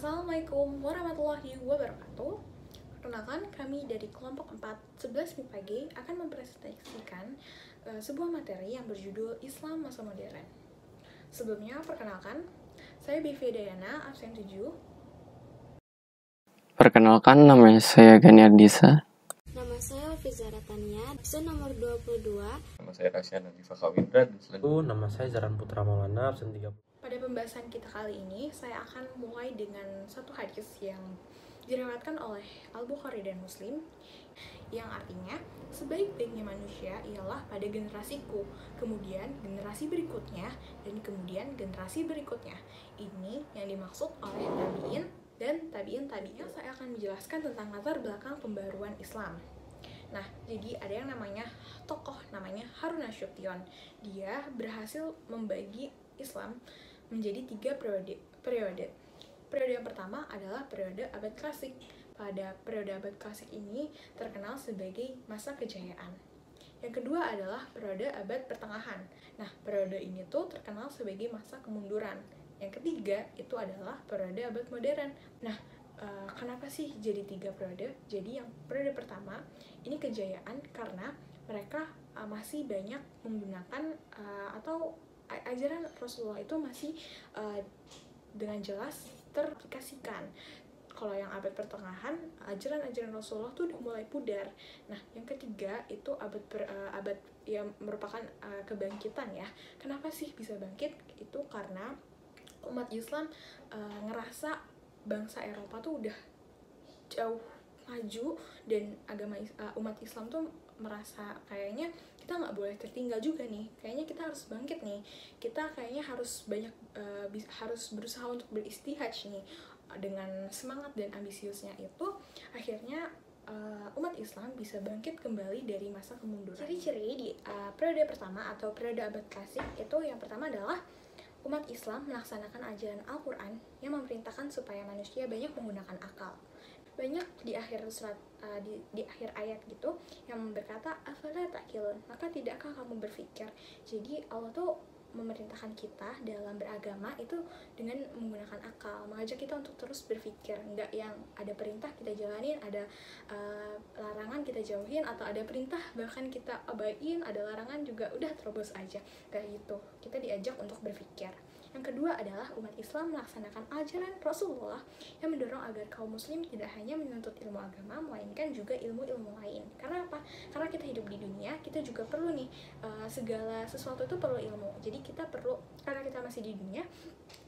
Assalamualaikum warahmatullahi wabarakatuh. Perkenalkan, kami dari kelompok 4 11 MIPA G akan mempresentasikan sebuah materi yang berjudul Islam Masa Modern. Sebelumnya, perkenalkan, saya Bivi Dayana, absen 7. Perkenalkan, nama saya Gani Ardisa. Nama saya Fizara Tania, absen nomor 22. Nama saya Rasyan Hanifah Kawindra. Nama saya Zaran Putra Maulana, absen 30. Pada pembahasan kita kali ini, saya akan mulai dengan satu hadis yang diriwayatkan oleh Al-Bukhari dan Muslim, yang artinya sebaik-baiknya manusia ialah pada generasiku, kemudian generasi berikutnya, dan kemudian generasi berikutnya. Ini yang dimaksud oleh tabi'in dan tabi'in. Saya akan menjelaskan tentang latar belakang pembaruan Islam. Nah, jadi ada yang namanya tokoh, namanya Harun Nasution. Dia berhasil membagi Islam menjadi 3 periode. Periode yang pertama adalah periode abad klasik. Pada periode abad klasik ini terkenal sebagai masa kejayaan. Yang kedua adalah periode abad pertengahan. Nah, periode ini tuh terkenal sebagai masa kemunduran. Yang ketiga itu adalah periode abad modern. Nah, kenapa sih jadi 3 periode? Jadi yang periode pertama ini kejayaan karena mereka masih banyak menggunakan atau ajaran Rasulullah itu masih dengan jelas teraplikasikan. Kalau yang abad pertengahan, ajaran-ajaran Rasulullah tuh udah mulai pudar. Nah, yang ketiga itu abad yang merupakan kebangkitan ya. Kenapa sih bisa bangkit? Itu karena umat Islam ngerasa bangsa Eropa tuh udah jauh maju, dan umat Islam tuh merasa kayaknya kita nggak boleh tertinggal juga nih, kayaknya kita harus bangkit nih, kita kayaknya harus harus berusaha untuk beristihad nih. Dengan semangat dan ambisiusnya itu akhirnya umat Islam bisa bangkit kembali dari masa kemunduran. Ciri-ciri di periode pertama atau periode abad klasik itu yang pertama adalah umat Islam melaksanakan ajaran Al-Quran yang memerintahkan supaya manusia banyak menggunakan akal. Banyak di akhir surat di akhir ayat gitu yang berkata afala ta'qilun, maka tidakkah kamu berpikir. Jadi Allah tuh memerintahkan kita dalam beragama itu dengan menggunakan akal, mengajak kita untuk terus berpikir, enggak yang ada perintah kita jalanin, ada larangan kita jauhin, atau ada perintah bahkan kita abaiin, ada larangan juga udah terobos aja, kayak gitu. Kita diajak untuk berpikir. Yang kedua adalah umat Islam melaksanakan ajaran Rasulullah yang mendorong agar kaum muslim tidak hanya menuntut ilmu agama, melainkan juga ilmu-ilmu lain. Karena apa? Karena kita hidup di dunia, kita juga perlu nih, segala sesuatu itu perlu ilmu. Jadi kita perlu, karena kita masih di dunia,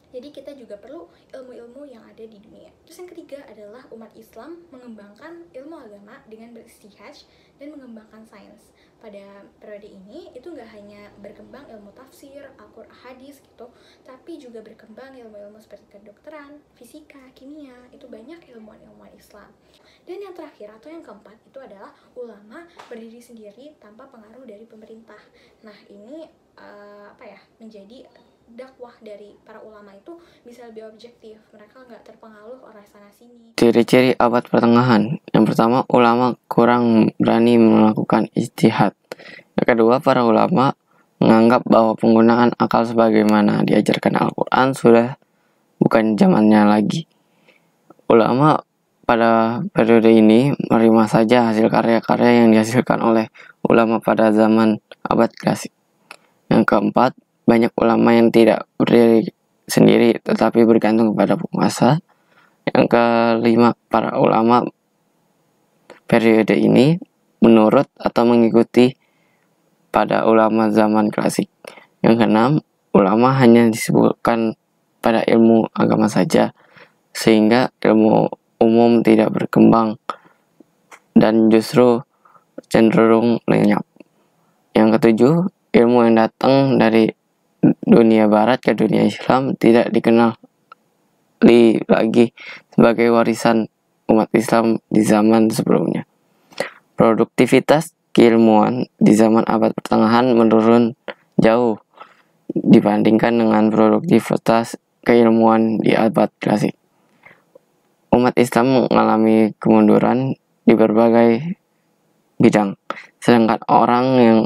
jadi kita juga perlu ilmu-ilmu yang ada di dunia. Terus yang ketiga adalah umat Islam mengembangkan ilmu agama dengan beristihad dan mengembangkan sains. Pada periode ini itu nggak hanya berkembang ilmu tafsir, Al-Quran, hadis gitu, tapi juga berkembang ilmu-ilmu seperti kedokteran, fisika, kimia, itu banyak ilmuwan-ilmuwan Islam. Dan yang terakhir atau yang keempat itu adalah ulama berdiri sendiri tanpa pengaruh dari pemerintah. Nah, ini menjadi dakwah dari para ulama itu bisa lebih objektif, mereka nggak terpengaruh oleh sana sini. Ciri-ciri abad pertengahan. Yang pertama, ulama kurang berani melakukan ijtihad. Yang kedua, para ulama menganggap bahwa penggunaan akal sebagaimana diajarkan Al-Quran sudah bukan zamannya lagi. Ulama pada periode ini menerima saja hasil karya-karya yang dihasilkan oleh ulama pada zaman abad klasik. Yang keempat, banyak ulama yang tidak berdiri sendiri tetapi bergantung kepada penguasa. Yang kelima, para ulama periode ini menurut atau mengikuti pada ulama zaman klasik. Yang keenam, ulama hanya disebutkan pada ilmu agama saja, sehingga ilmu umum tidak berkembang dan justru cenderung lenyap. Yang ketujuh, ilmu yang datang dari dunia barat ke dunia Islam tidak dikenal lagi sebagai warisan umat Islam di zaman sebelumnya. Produktivitas keilmuan di zaman abad pertengahan menurun jauh dibandingkan dengan produktivitas keilmuan di abad klasik. Umat Islam mengalami kemunduran di berbagai bidang, sedangkan orang yang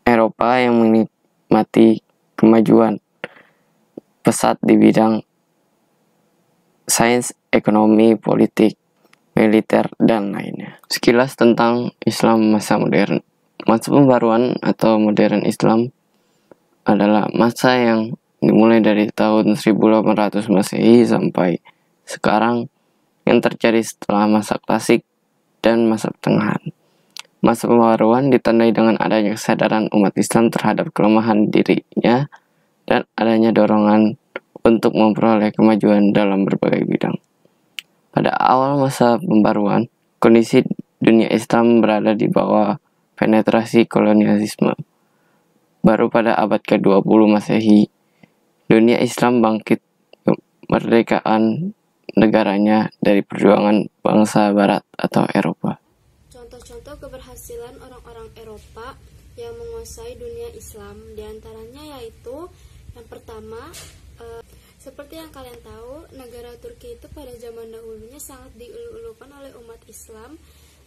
Eropa yang menikmati kemajuan pesat di bidang sains, ekonomi, politik, militer, dan lainnya. Sekilas tentang Islam masa modern. Masa pembaruan atau modern Islam adalah masa yang dimulai dari tahun 1800 Masehi sampai sekarang, yang terjadi setelah masa klasik dan masa pertengahan. Masa pembaruan ditandai dengan adanya kesadaran umat Islam terhadap kelemahan dirinya dan adanya dorongan untuk memperoleh kemajuan dalam berbagai bidang. Pada awal masa pembaruan, kondisi dunia Islam berada di bawah penetrasi kolonialisme. Baru pada abad ke-20 Masehi, dunia Islam bangkit kemerdekaan negaranya dari perjuangan bangsa Barat atau Eropa. Contoh-contoh keberhasilan orang-orang Eropa yang menguasai dunia Islam diantaranya yaitu yang pertama, seperti yang kalian tahu, negara Turki itu pada zaman dahulunya sangat diulu-ulukan oleh umat Islam.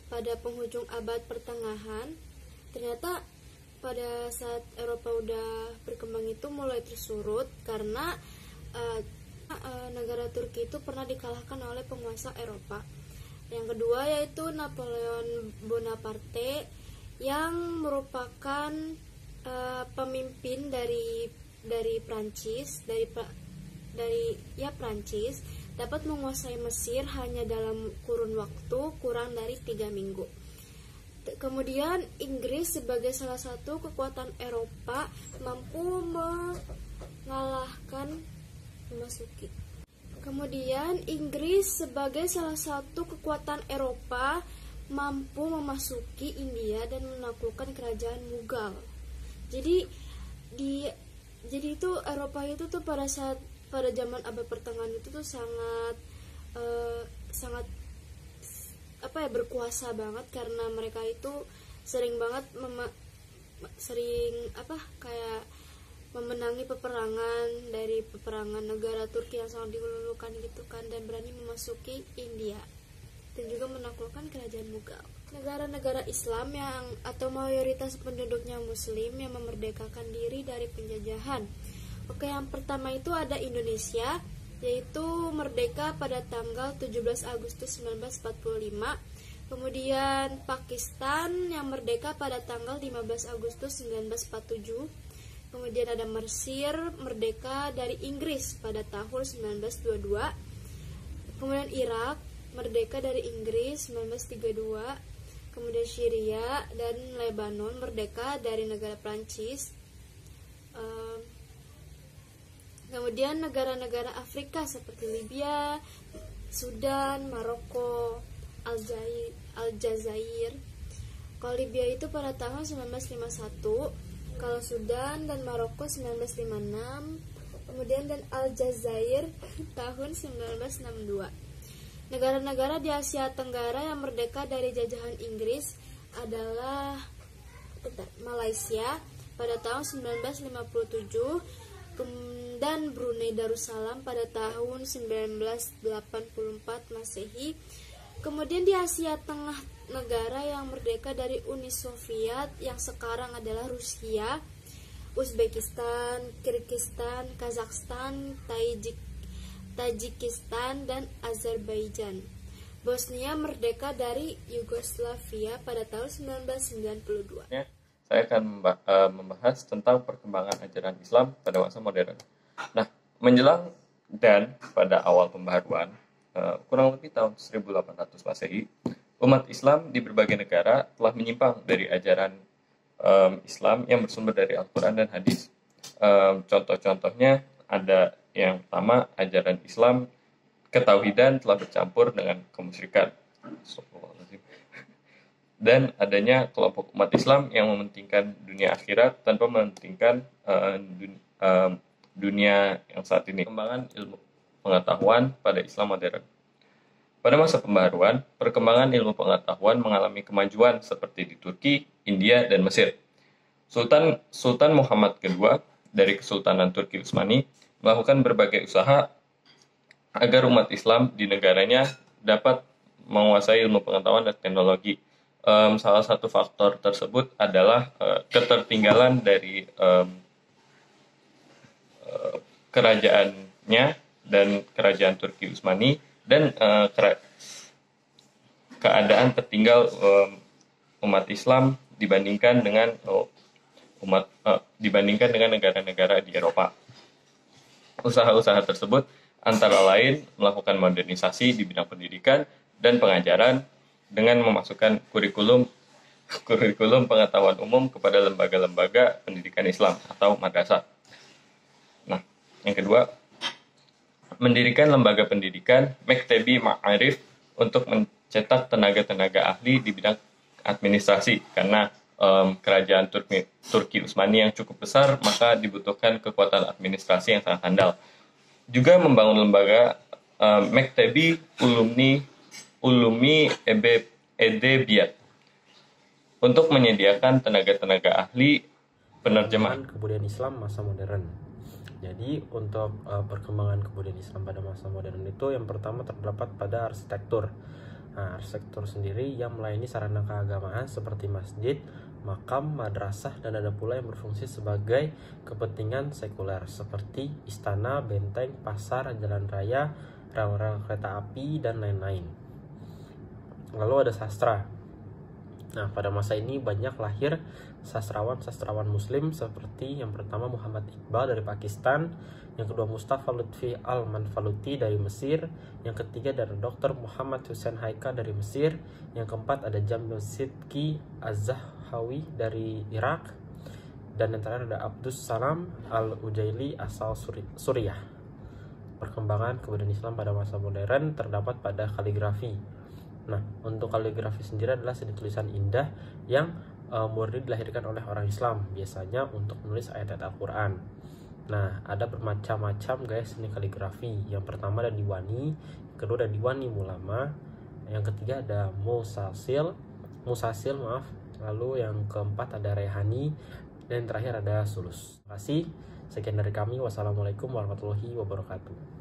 Pada penghujung abad pertengahan, ternyata pada saat Eropa udah berkembang itu mulai tersurut karena negara Turki itu pernah dikalahkan oleh penguasa Eropa. Yang kedua yaitu Napoleon Bonaparte yang merupakan pemimpin dari Prancis, Prancis dapat menguasai Mesir hanya dalam kurun waktu kurang dari 3 minggu. Kemudian Inggris sebagai salah satu kekuatan Eropa mampu mengalahkan memasuki. Kemudian Inggris sebagai salah satu kekuatan Eropa mampu memasuki India dan menaklukkan kerajaan Mughal. Jadi itu Eropa itu tuh pada zaman abad pertengahan itu tuh sangat berkuasa banget karena mereka itu sering banget memenangi peperangan dari negara Turki yang sangat dilulukan gitu kan, dan berani memasuki India dan juga menaklukkan kerajaan Mughal. Negara-negara Islam atau mayoritas penduduknya Muslim yang memerdekakan diri dari penjajahan. Oke, yang pertama itu ada Indonesia, yaitu merdeka pada tanggal 17 Agustus 1945. Kemudian Pakistan yang merdeka pada tanggal 15 Agustus 1947. Kemudian ada Mesir merdeka dari Inggris pada tahun 1922. Kemudian Irak merdeka dari Inggris 1932. Kemudian Syria dan Lebanon merdeka dari negara Prancis. Kemudian negara-negara Afrika seperti Libya, Sudan, Maroko, Aljazair. Kalau Libya itu pada tahun 1951, kalau Sudan dan Maroko 1956, kemudian dan Aljazair tahun 1962. Negara-negara di Asia Tenggara yang merdeka dari jajahan Inggris adalah Malaysia pada tahun 1957 dan Brunei Darussalam pada tahun 1984 Masehi. Kemudian di Asia Tengah, negara yang merdeka dari Uni Soviet yang sekarang adalah Rusia, Uzbekistan, Kirgistan, Kazakhstan, Tajikistan, dan Azerbaijan. Bosnia merdeka dari Yugoslavia pada tahun 1992. Saya akan membahas tentang perkembangan ajaran Islam pada masa modern. Nah, menjelang dan pada awal pembaruan, kurang lebih tahun 1800 Masehi, umat Islam di berbagai negara telah menyimpang dari ajaran Islam yang bersumber dari Al-Quran dan Hadis. Contoh-contohnya ada yang pertama, ajaran Islam ketauhidan telah bercampur dengan kemusyrikan. Dan adanya kelompok umat Islam yang mementingkan dunia akhirat tanpa mementingkan dunia yang saat ini. Perkembangan ilmu pengetahuan pada Islam modern. Pada masa pembaruan, perkembangan ilmu pengetahuan mengalami kemajuan seperti di Turki, India, dan Mesir. Sultan Muhammad II dari Kesultanan Turki Utsmani melakukan berbagai usaha agar umat Islam di negaranya dapat menguasai ilmu pengetahuan dan teknologi. Salah satu faktor tersebut adalah ketertinggalan dari kerajaannya dan kerajaan Turki Utsmani, dan keadaan tertinggal umat Islam dibandingkan dengan negara-negara di Eropa. Usaha-usaha tersebut antara lain melakukan modernisasi di bidang pendidikan dan pengajaran dengan memasukkan kurikulum pengetahuan umum kepada lembaga-lembaga pendidikan Islam atau madrasah. Nah, yang kedua, mendirikan lembaga pendidikan Mektebi Ma'arif untuk mencetak tenaga-tenaga ahli di bidang administrasi, karena kerajaan Turki Utsmani yang cukup besar, maka dibutuhkan kekuatan administrasi yang sangat handal. Juga membangun lembaga Mektebi Ulumi Edebiyat untuk menyediakan tenaga-tenaga ahli penerjemah. Kebudayaan Islam masa modern. Jadi untuk perkembangan kebudayaan Islam pada masa modern itu yang pertama terdapat pada arsitektur. Nah, arsitektur sendiri yang melayani sarana keagamaan seperti masjid, makam, madrasah, dan ada pula yang berfungsi sebagai kepentingan sekuler seperti istana, benteng, pasar, jalan raya, rel-rel kereta api, dan lain-lain. Lalu ada sastra. Nah, pada masa ini banyak lahir sastrawan-sastrawan muslim seperti yang pertama Muhammad Iqbal dari Pakistan, yang kedua Mustafa Lutfi Al-Manfaluti dari Mesir, yang ketiga dari Dr. Muhammad Hussein Haika dari Mesir, yang keempat ada Jamil Sidki Az-Zahawi dari Irak, dan yang terakhir ada Abdus Salam Al-Ujaili asal Suriah. Perkembangan kebudayaan Islam pada masa modern terdapat pada kaligrafi. Nah, untuk kaligrafi sendiri adalah seni tulisan indah yang murni dilahirkan oleh orang Islam, biasanya untuk menulis ayat-ayat Al-Quran. Nah, ada bermacam-macam gaya seni kaligrafi. Yang pertama ada Diwani, yang kedua ada Diwani Mulama, yang ketiga ada Musasil, lalu yang keempat ada Rehani, dan yang terakhir ada Sulus. Terima kasih. Sekian dari kami. Wassalamualaikum warahmatullahi wabarakatuh.